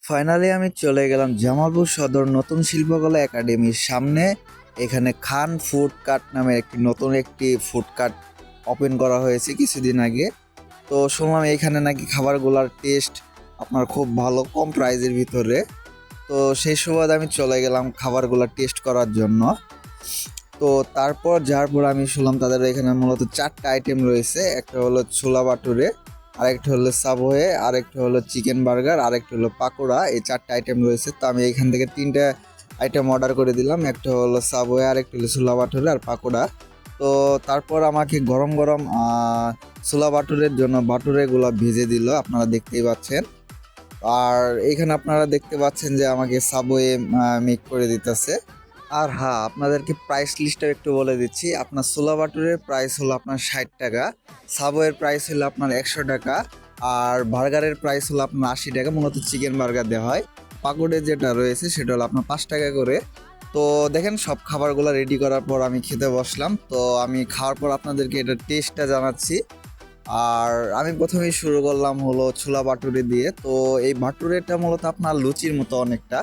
Finally আমি চলে গেলাম জামালপুর সদর নতুন শিল্পকলা একাডেমির সামনে। এখানে খান ফুড কার্ট নামে নতুন একটি ফুড কার্ট ওপেন করা হয়েছে কিছুদিন আগে। তো শুনলাম এখানে নাকি খাবারগুলোর টেস্ট আপনার খুব ভালো, কম প্রাইজের ভিতরে। তো সেই সুবাদে আমি চলে গেলাম খাবারগুলো টেস্ট করার জন্য। তো তারপর যাওয়ার পর আমি শুনলাম তাদের এখানে মূলত 4টা আইটেম রয়েছে। একটা হলো ছোলা বাটুরে, আরেকটা হলো সাবওয়ে, আরেকটা হলো চিকেন বার্গার, আরেকটা হলো পাকোড়া। এই 4টা আইটেম রয়েছে। তো আমি এখান থেকে 3টা আইটেম অর্ডার করে দিলাম। একটা হলো সাবওয়ে, আরেকটা হলো ছোলা বাটুরে আর পাকোড়া। তো তারপর আমাকে গরম গরম ছোলা বাটুরের জন্য বাটুরেগুলো ভেজে দিল, আপনারা দেখতেই পাচ্ছেন। আর এখানে আপনারা দেখতে পাচ্ছেন যে আমাকে সাবওয়ে মেক করে দিতেছে। আর হ্যাঁ, আপনাদেরকে প্রাইস লিস্টটা একটু বলে দিচ্ছি। আপনার ছোলা বাটুরের প্রাইস হলো আপনার 60 টাকা, সাবওয়ের প্রাইস হলো আপনার 100 টাকা, আর বার্গারের প্রাইস হলো আপনার 80 টাকা। মূলত চিকেন বার্গার দেওয়া হয়। পাকুড়ে যেটা রয়েছে সেটা হলো আপনার 5 টাকা করে। তো দেখেন, সব খাবারগুলো রেডি করার পর আমি খেতে বসলাম। তো আমি খাওয়ার পর আপনাদেরকে এটা টেস্টটা জানাচ্ছি। আর আমি প্রথমেই শুরু করলাম হলো ছোলা বাটুরে দিয়ে। তো এই বাটুরেটা মূলত আপনার লুচির মতো অনেকটা।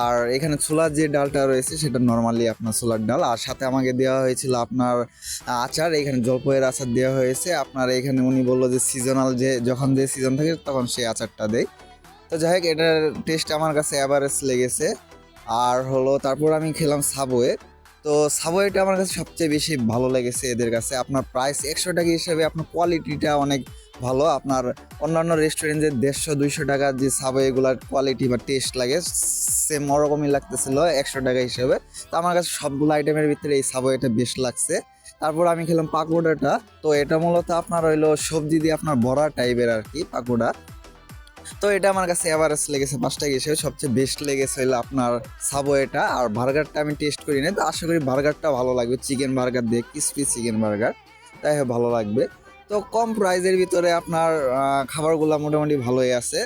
আর এখানে ছোলার যে ডালটা রয়েছে সেটা নর্মালি আপনার ছোলার ডাল, আর সাথে আমাকে দেওয়া হয়েছিল আপনার আচার। এখানে জলপাইয়ের আচার দেওয়া হয়েছে। আপনার এখানে উনি বললো যে সিজনাল, যে যখন যে সিজন থাকে তখন সেই আচারটা দেয়। তো যাই হোক, এটার টেস্ট আমার কাছে অ্যাভারেজ লেগেছে। আর হলো তারপর আমি খেলাম সাবওয়ে। তো সাবওয়েটা আমার কাছে সবচেয়ে বেশি ভালো লেগেছে এদের কাছে। আপনার প্রাইস 100 টাকা হিসেবে আপনার কোয়ালিটিটা অনেক ভালো। আপনার অন্যান্য রেস্টুরেন্টের 150-200 টাকার যে সাবওয়েগুলোর কোয়ালিটি বা টেস্ট লাগে, সেম ওরকমই লাগতেছিল 100 টাকা হিসেবে। তো আমার কাছে সবগুলো আইটেমের ভিতরে এই সাবওয়েটা বেশ লাগছে। তারপর আমি খেলাম পাকোড়াটা। তো এটা মূলত আপনার হইলো সবজি দিয়ে আপনার বড়া টাইপের আর কি পাকোড়া। তো এটা আমার কাছে এভারেজ লেগেছে 5 টাকা হিসেবে। সবচেয়ে বেস্ট লেগেছে হলো আপনার সাবওয়েটা। আর বার্গারটা আমি টেস্ট করি না, তো আশা করি বার্গারটা ভালো লাগবে। চিকেন বার্গার দিয়ে, ক্রিসপি চিকেন বার্গার, তাই ভালো লাগবে। তো কম প্রাইজের ভিতরে আপনার খাবারগুলো মোটামুটি ভালোই আছে।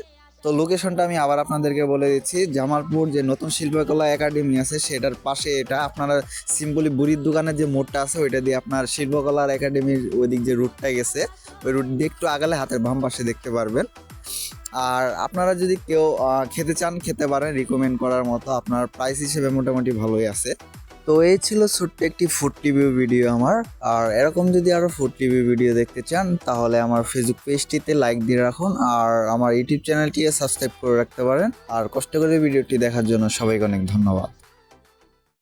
তো লোকেশনটা আমি আবার আপনাদেরকে বলে দিচ্ছি। জামালপুর যে নতুন শিল্পকলা একাডেমি আছে সেটার পাশে এটা। আপনারা সিম্পলি বুড়ির দোকানের যে মোড়টা আছে ওইটা দিয়ে আপনার শিল্পকলার একাডেমির ওইদিক যে রুটটা গেছে, ওই রুট দিয়ে একটু আগালে হাতের বাম পাশে দেখতে পারবেন। আর আপনারা যদি কেউ খেতে চান, খেতে পারেন, রিকমেন্ড করার মতো। আপনার প্রাইস হিসেবে মোটামুটি ভালোই আছে। তো এই ছিল ছোট্ট একটি ফুড রিভিউ ভিডিও আমার। আর এরকম যদি আরও ফুড রিভিউ ভিডিও দেখতে চান তাহলে আমার ফেসবুক পেজটিতে লাইক দিয়ে রাখুন, আর আমার ইউটিউব চ্যানেলটি সাবস্ক্রাইব করে রাখতে পারেন। আর কষ্ট করে ভিডিওটি দেখার জন্য সবাইকে অনেক ধন্যবাদ।